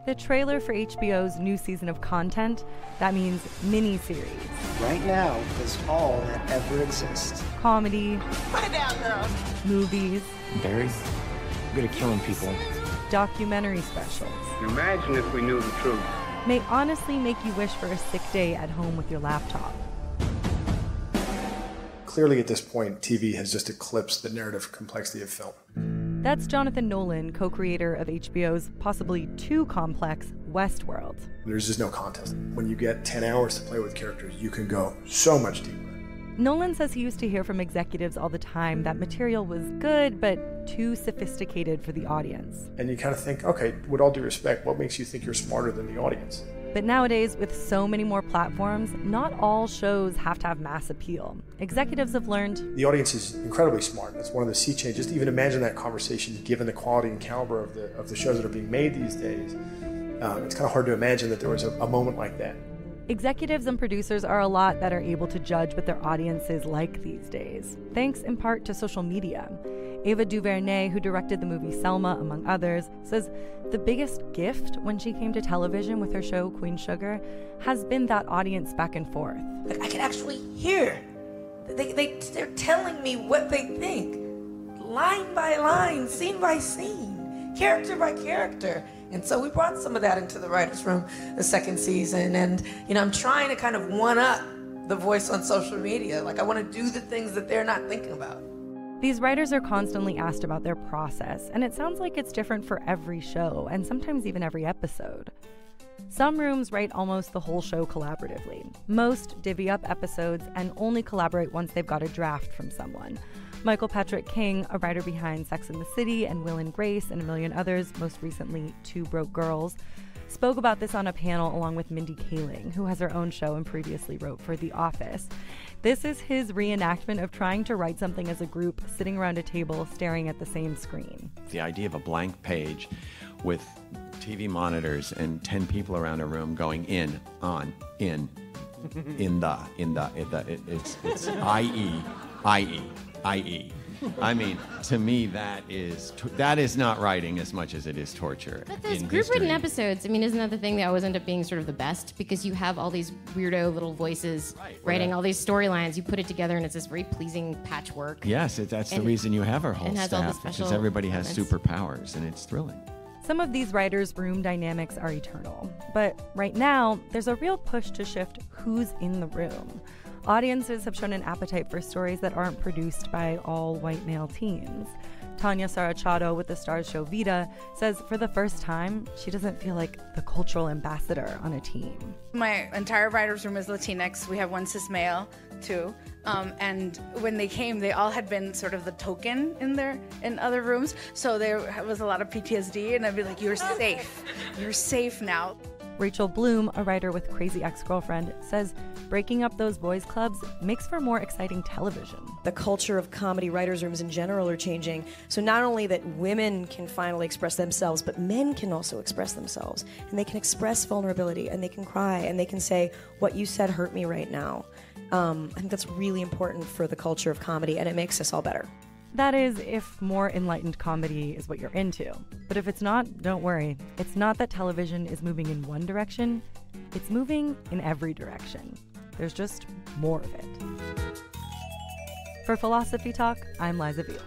The trailer for HBO's new season of content, that means mini-series. Right now is all that ever exists. Comedy. Put it down, girls. Movies. Barry, good at killing people. Documentary specials. Imagine if we knew the truth. May honestly make you wish for a sick day at home with your laptop. Clearly at this point, TV has just eclipsed the narrative complexity of film. That's Jonathan Nolan, co-creator of HBO's possibly too complex Westworld. There's just no contest. When you get 10 hours to play with characters, you can go so much deeper. Nolan says he used to hear from executives all the time that material was good, but too sophisticated for the audience. And you kind of think, okay, with all due respect, what makes you think you're smarter than the audience? But nowadays, with so many more platforms, not all shows have to have mass appeal. Executives have learned the audience is incredibly smart. That's one of the sea changes. Just even imagine that conversation, given the quality and caliber of the shows that are being made these days. It's kind of hard to imagine that there was a moment like that. Executives and producers are a lot better able to judge what their audience is like these days, thanks in part to social media. Ava DuVernay, who directed the movie Selma, among others, says the biggest gift when she came to television with her show Queen Sugar has been that audience back and forth. Like, I can actually hear. They're telling me what they think, line by line, scene by scene, character by character. And so we brought some of that into the writers' room the second season. And, I'm trying to kind of one-up The Voice on social media. Like, I want to do the things that they're not thinking about. These writers are constantly asked about their process, and it sounds like it's different for every show, and sometimes even every episode. Some rooms write almost the whole show collaboratively. Most divvy up episodes and only collaborate once they've got a draft from someone. Michael Patrick King, a writer behind Sex and the City and Will and Grace and a million others, most recently Two Broke Girls, spoke about this on a panel along with Mindy Kaling, who has her own show and previously wrote for The Office. This is his reenactment of trying to write something as a group, sitting around a table, staring at the same screen. The idea of a blank page with TV monitors and 10 people around a room going in, on, in the, it's i.e. I mean, to me, that is not writing as much as it is torture. But those group-written episodes, isn't that the thing that always end up being sort of the best? Because you have all these weirdo little voices writing all these storylines. You put it together, and it's this very pleasing patchwork. Yes, that's the reason you have our whole staff, because everybody has superpowers, and it's thrilling. Some of these writers' room dynamics are eternal. But right now, there's a real push to shift who's in the room. Audiences have shown an appetite for stories that aren't produced by all white male teens. Tanya Sarachado with the Starz show Vida says for the first time, she doesn't feel like the cultural ambassador on a team. My entire writer's room is Latinx. We have one cis male, too. And when they came, they all had been sort of the token in other rooms. So there was a lot of PTSD, and I'd be like, you're safe. You're safe now. Rachel Bloom, a writer with Crazy Ex-Girlfriend, says breaking up those boys' clubs makes for more exciting television. The culture of comedy writers' rooms in general are changing. So not only that women can finally express themselves, but men can also express themselves. And they can express vulnerability, and they can cry, and they can say, what you said hurt me right now. I think that's really important for the culture of comedy, and it makes us all better. That is, if more enlightened comedy is what you're into. But if it's not, don't worry. It's not that television is moving in one direction. It's moving in every direction. There's just more of it. For Philosophy Talk, I'm Liza Veal.